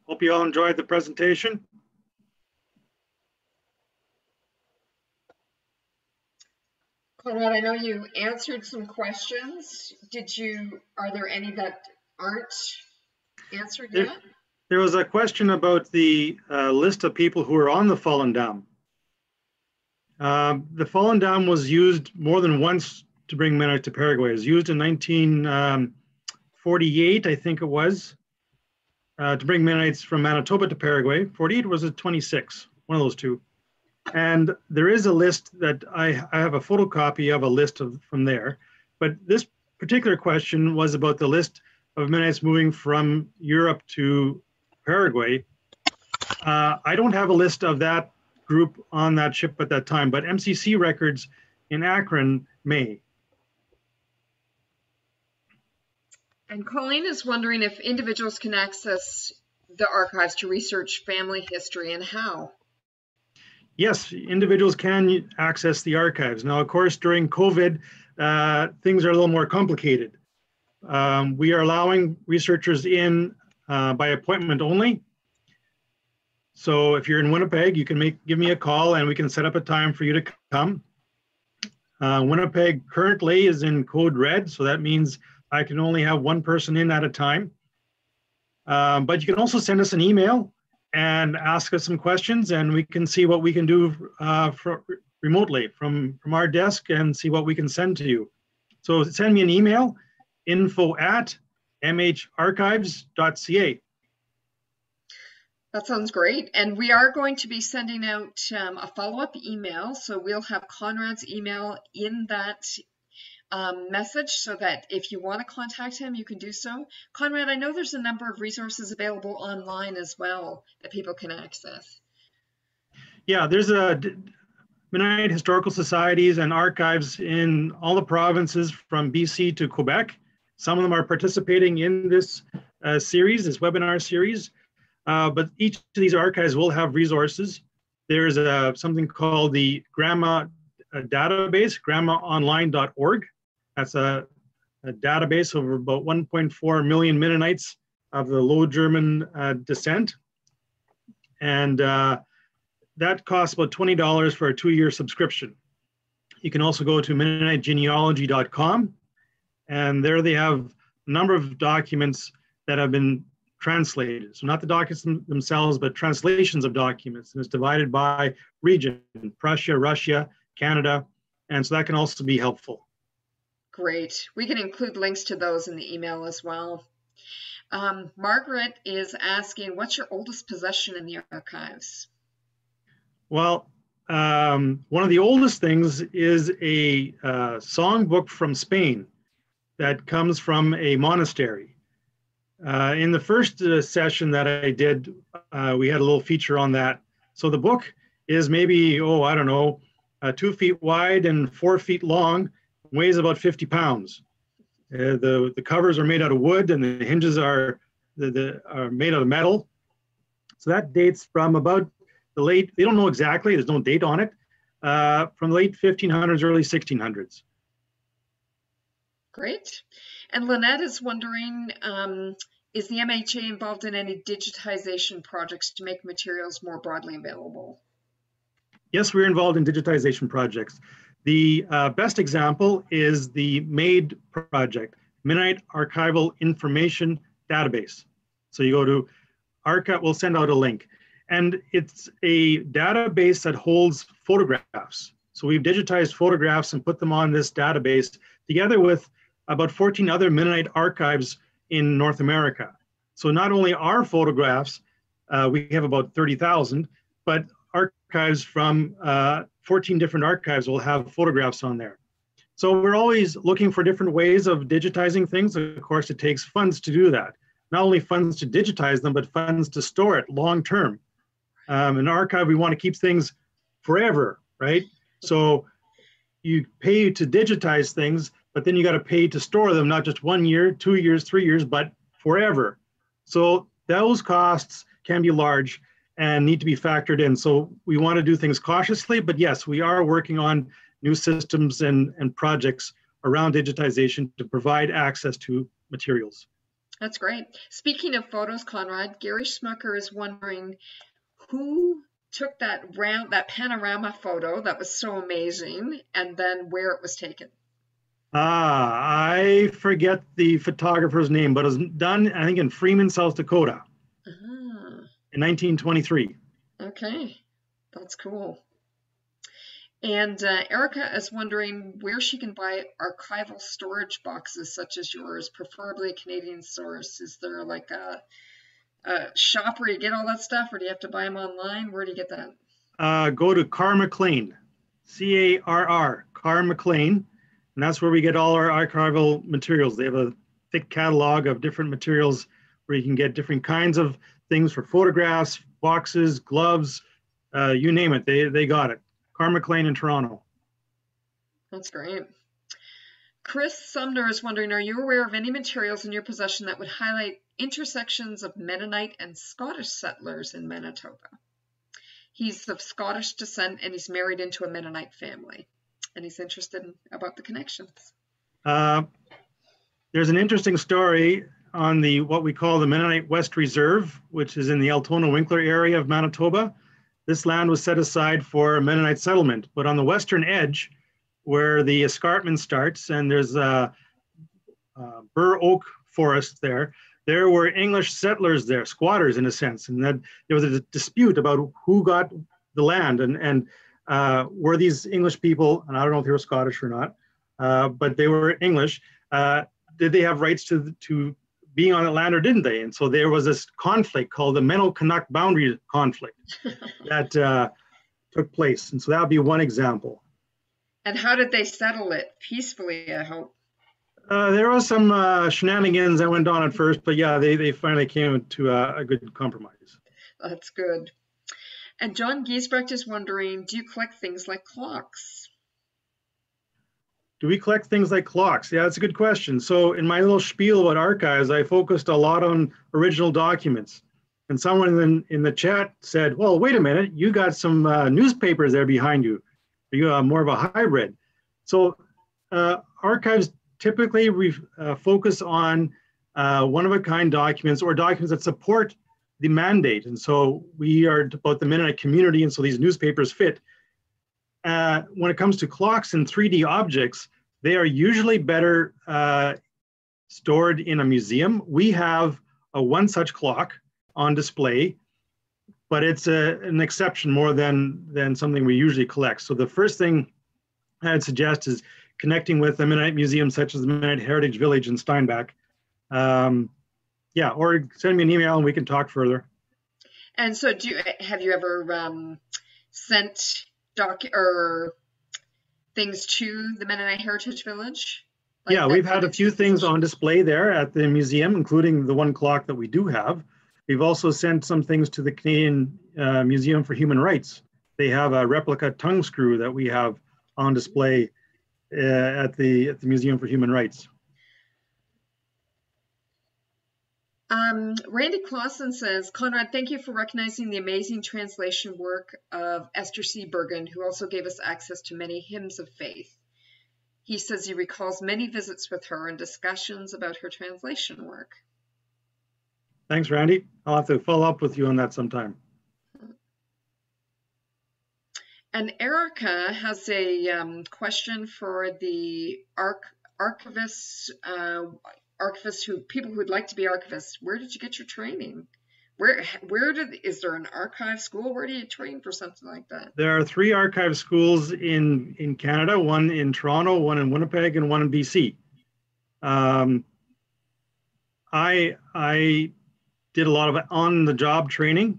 Hope you all enjoyed the presentation. Conrad, I know you answered some questions. Are there any that aren't answered yet? There was a question about the list of people who are on the Fallen Dam. The Fallen Dam was used more than once to bring Mennonites to Paraguay. It was used in 1948, I think it was, to bring Mennonites from Manitoba to Paraguay. 48 was it 26, one of those two. And there is a list that I have a photocopy of a list from there. But this particular question was about the list of Mennonites moving from Europe to Paraguay. I don't have a list of that group on that ship at that time, but MCC records in Akron may. And Colleen is wondering if individuals can access the archives to research family history and how. Yes, individuals can access the archives. Now, of course, during COVID, things are a little more complicated. We are allowing researchers in by appointment only. So if you're in Winnipeg, you can give me a call and we can set up a time for you to come. Winnipeg currently is in code red, so that means I can only have one person in at a time. But you can also send us an email and ask us some questions, and we can see what we can do remotely from our desk and see what we can send to you. So send me an email, info@mharchives.ca. That sounds great. And we are going to be sending out a follow-up email. So we'll have Conrad's email in that message so that if you want to contact him, you can do so. Conrad, I know there's a number of resources available online as well that people can access. Yeah, there's Mennonite historical societies and archives in all the provinces from BC to Quebec. Some of them are participating in this series, this webinar series. But each of these archives will have resources. There's something called the Grandma database, grandmaonline.org. That's a database of about 1.4 million Mennonites of the Low German descent. And that costs about $20 for a 2-year subscription. You can also go to MennoniteGenealogy.com, and there they have a number of documents that have been translated. So not the documents themselves, but translations of documents. And it's divided by region, Prussia, Russia, Canada. And so that can also be helpful. Great. We can include links to those in the email as well. Margaret is asking, what's your oldest possession in the archives? Well, one of the oldest things is a songbook from Spain that comes from a monastery. In the first session that I did, we had a little feature on that. So the book is maybe, I don't know, 2 feet wide and 4 feet long, weighs about 50 pounds. The covers are made out of wood and the hinges are made out of metal. So that dates from about the late, they don't know exactly, there's no date on it, from the late 1500s, early 1600s. Great. And Lynette is wondering, is the MHA involved in any digitization projects to make materials more broadly available? Yes, we're involved in digitization projects. The best example is the MAID project, Mennonite Archival Information Database. So you go to Archive, we'll send out a link. And it's a database that holds photographs. So we've digitized photographs and put them on this database together with about 14 other Mennonite archives in North America. So not only our photographs, we have about 30,000, but archives from 14 different archives will have photographs on there. So we're always looking for different ways of digitizing things. Of course, it takes funds to do that. Not only funds to digitize them, but funds to store it long term. An archive, we want to keep things forever, right? So you pay to digitize things, but then you got to pay to store them, not just 1 year, 2 years, 3 years, but forever. So those costs can be large and need to be factored in. So we want to do things cautiously, but yes, we are working on new systems and projects around digitization to provide access to materials. That's great. Speaking of photos, Conrad, Gary Schmucker is wondering who took that panorama photo that was so amazing, and then where it was taken. I forget the photographer's name, but it was done, I think, in Freeman, South Dakota in 1923. Okay, that's cool. And Erica is wondering where she can buy archival storage boxes such as yours, preferably a Canadian source. Is there like a shop where you get all that stuff, or do you have to buy them online? Where do you get that? Go to Carr McLean, C-A-R-R, Carr McLean, and that's where we get all our archival materials. They have a thick catalog of different materials where you can get different kinds of things for photographs, boxes, gloves, you name it, they got it. Carr McLean in Toronto. That's great. Chris Sumner is wondering, are you aware of any materials in your possession that would highlight intersections of Mennonite and Scottish settlers in Manitoba? He's of Scottish descent and he's married into a Mennonite family, and he's interested about the connections. There's an interesting story on what we call the Mennonite West Reserve, which is in the Altona-Winkler area of Manitoba. This land was set aside for a Mennonite settlement, but on the western edge, where the escarpment starts, and there's a bur oak forest there were English settlers there, squatters in a sense, and that there was a dispute about who got the land, and were these English people, and I don't know if they were Scottish or not, but they were English, did they have rights to being on the land or didn't they? And so there was this conflict called the Canuck boundary conflict that took place. And so that would be one example. And how did they settle it? Peacefully, I hope. There was some shenanigans that went on at first, but yeah, they finally came to a good compromise. That's good. And John Giesbrecht is wondering, do you collect things like clocks? Do we collect things like clocks? Yeah, that's a good question. So in my little spiel about archives, I focused a lot on original documents. And someone in the chat said, well, wait a minute, you got some newspapers there behind you. Are you more of a hybrid? So archives typically focus on one-of-a-kind documents or documents that support the mandate. And so we are about the Mennonite community, and so these newspapers fit. When it comes to clocks and 3D objects, they are usually better stored in a museum. We have one such clock on display, but it's an exception more than something we usually collect. So the first thing I'd suggest is connecting with a Mennonite museum such as the Mennonite Heritage Village in Steinbach. Yeah, or send me an email and we can talk further. And so have you ever sent things to the Mennonite Heritage Village? Like yeah, we've had a few things on display there at the museum, including the one clock that we do have. We've also sent some things to the Canadian Museum for Human Rights. They have a replica tongue screw that we have on display at the Museum for Human Rights. Randy Clausen says, Conrad, thank you for recognizing the amazing translation work of Esther C. Bergen, who also gave us access to many hymns of faith. He says he recalls many visits with her and discussions about her translation work. Thanks, Randy. I'll have to follow up with you on that sometime. And Erica has a question for the archivists, people who would like to be archivists. Where did you get your training? Is there an archive school? Where do you train for something like that? There are 3 archive schools in Canada, one in Toronto, one in Winnipeg, and one in BC. I did a lot of on-the-job training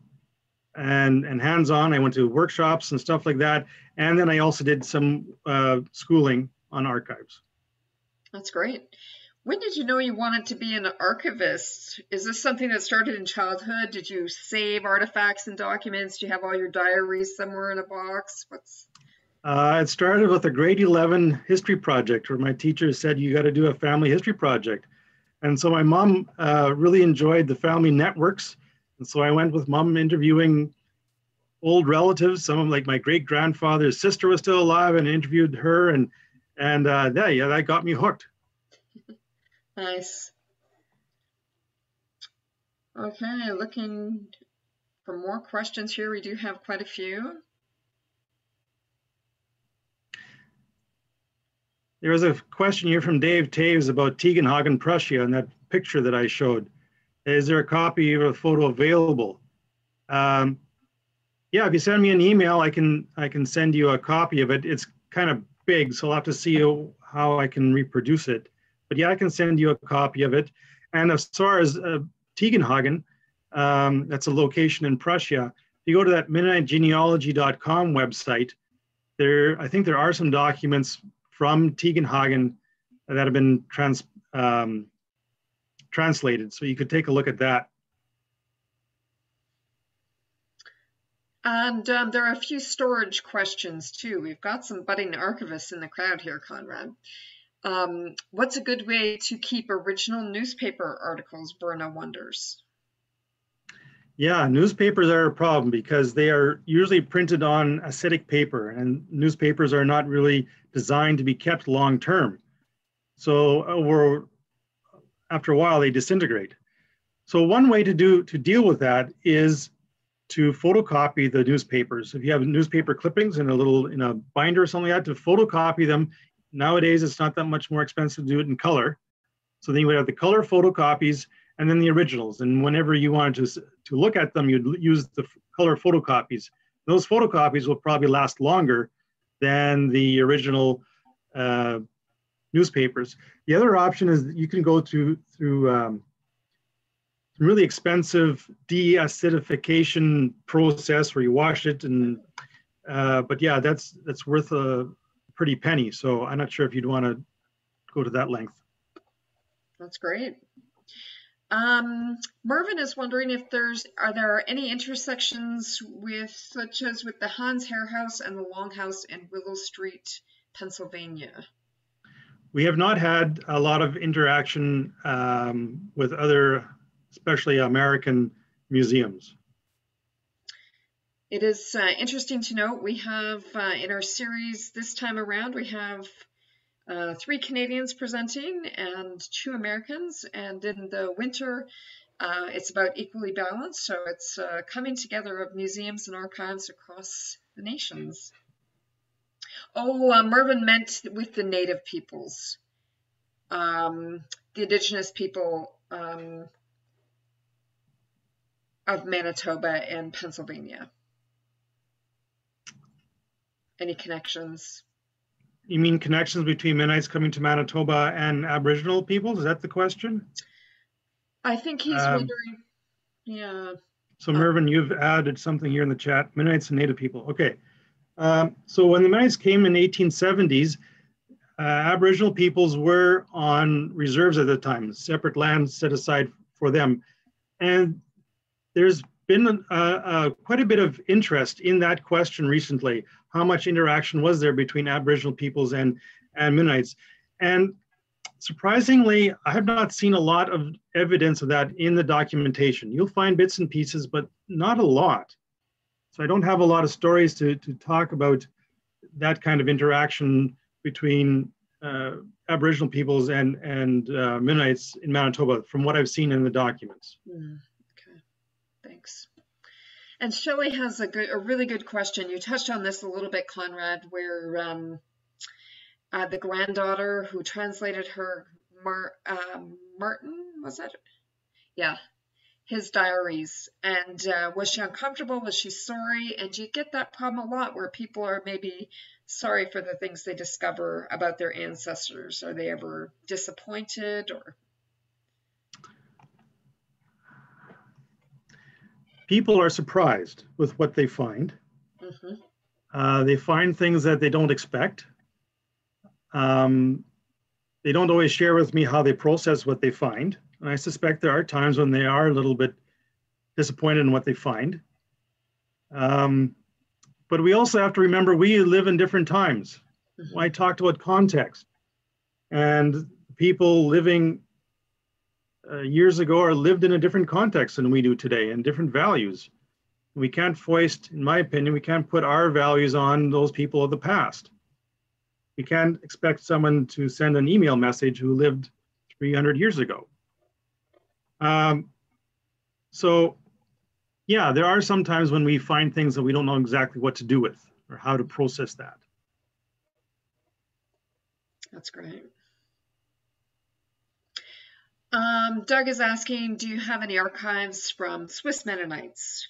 and hands-on. I went to workshops and stuff like that. And then I also did some schooling on archives. That's great. When did you know you wanted to be an archivist? Is this something that started in childhood? Did you save artifacts and documents? Do you have all your diaries somewhere in a box? It started with a grade 11 history project where my teacher said, you got to do a family history project. And so my mom really enjoyed the family networks. And so I went with mom interviewing old relatives. Some of them, like my great grandfather's sister was still alive, and interviewed her. And that got me hooked. Nice. Okay, looking for more questions here. We do have quite a few. There was a question here from Dave Taves about Tegenhagen, Prussia, and that picture that I showed. Is there a copy of a photo available? Yeah, if you send me an email, I can send you a copy of it. It's kind of big, so I'll have to see how I can reproduce it. But yeah, I can send you a copy of it. And as far as Tegenhagen, that's a location in Prussia. If you go to that MennoniteGenealogy.com website, I think there are some documents from Tegenhagen that have been translated. So you could take a look at that. And there are a few storage questions too. We've got some budding archivists in the crowd here, Conrad. What's a good way to keep original newspaper articles, Berna wonders? Yeah, newspapers are a problem because they are usually printed on acidic paper, and newspapers are not really designed to be kept long term. So after a while, they disintegrate. So one way to deal with that is to photocopy the newspapers. If you have newspaper clippings in a binder or something like that, to photocopy them. Nowadays, it's not that much more expensive to do it in color. So then you would have the color photocopies and then the originals. And whenever you wanted to look at them, you'd use the color photocopies. Those photocopies will probably last longer than the original newspapers. The other option is that you can go through really expensive deacidification process where you wash it, and but yeah, that's worth a pretty penny. So I'm not sure if you'd want to go to that length. That's great. Mervyn is wondering if are there any intersections such as with the Hans Hare House and the Longhouse in Willow Street, Pennsylvania? We have not had a lot of interaction with other, especially American museums. It is interesting to note we have in our series this time around, we have 3 Canadians presenting and 2 Americans, and in the winter it's about equally balanced, so it's coming together of museums and archives across the nations. Oh, Mervyn meant with the Native peoples, the Indigenous people of Manitoba and Pennsylvania. Any connections? You mean connections between Mennonites coming to Manitoba and Aboriginal peoples? Is that the question? I think he's wondering, yeah. So Mervyn, you've added something here in the chat, Mennonites and Native people. Okay. So when the Mennonites came in the 1870s, Aboriginal peoples were on reserves at the time, separate lands set aside for them. And there's been quite a bit of interest in that question recently. How much interaction was there between Aboriginal peoples and Mennonites? And surprisingly, I have not seen a lot of evidence of that in the documentation. You'll find bits and pieces, but not a lot. So I don't have a lot of stories to talk about that kind of interaction between Aboriginal peoples and Mennonites in Manitoba from what I've seen in the documents. Okay, thanks. And Shelley has a really good question. You touched on this a little bit, Conrad, where the granddaughter who translated her Martin, was that? Yeah, his diaries. And was she uncomfortable? Was she sorry? And you get that problem a lot where people are maybe sorry for the things they discover about their ancestors. Are they ever disappointed or? People are surprised with what they find. Mm-hmm. They find things that they don't expect. They don't always share with me how they process what they find. And I suspect there are times when they are a little bit disappointed in what they find. But we also have to remember we live in different times. Mm-hmm. I talked about context. And people living years ago are lived in a different context than we do today and different values. We can't foist, in my opinion, we can't put our values on those people of the past. We can't expect someone to send an email message who lived 300 years ago. So yeah, there are some times when we find things that we don't know exactly what to do with or how to process that. That's great. Doug is asking, do you have any archives from Swiss Mennonites?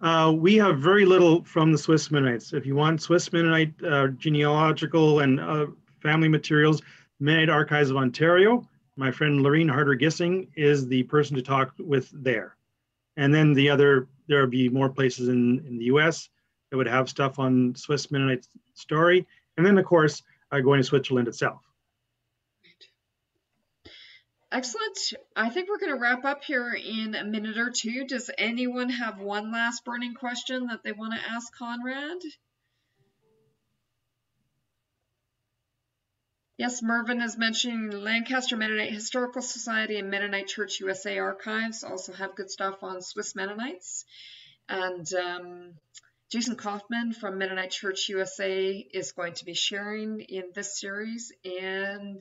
We have very little from the Swiss Mennonites. If you want Swiss Mennonite genealogical and family materials, Mennonite Archives of Ontario, my friend Lorene Harder-Gissing is the person to talk with there. And then there will be more places in the US that would have stuff on Swiss Mennonite story. And then, of course, going to Switzerland itself. Excellent. I think we're going to wrap up here in a minute or two. Does anyone have one last burning question that they want to ask Conrad? Yes, Mervyn is mentioning Lancaster Mennonite Historical Society and Mennonite Church USA archives also have good stuff on Swiss Mennonites. And Jason Kaufman from Mennonite Church USA is going to be sharing in this series. And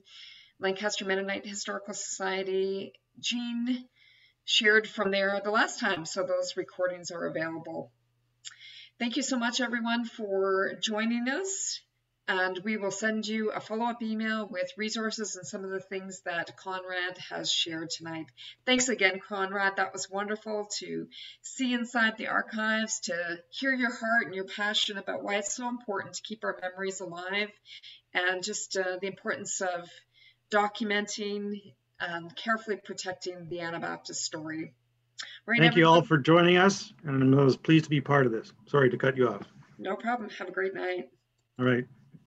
Lancaster Mennonite Historical Society, Jean shared from there the last time, so those recordings are available. Thank you so much, everyone, for joining us, and we will send you a follow-up email with resources and some of the things that Conrad has shared tonight. Thanks again, Conrad. That was wonderful to see inside the archives, to hear your heart and your passion about why it's so important to keep our memories alive, and just the importance of documenting and carefully protecting the Anabaptist story. Right, Thank you all for joining us, and I was pleased to be part of this. Sorry to cut you off. No problem. Have a great night. All right.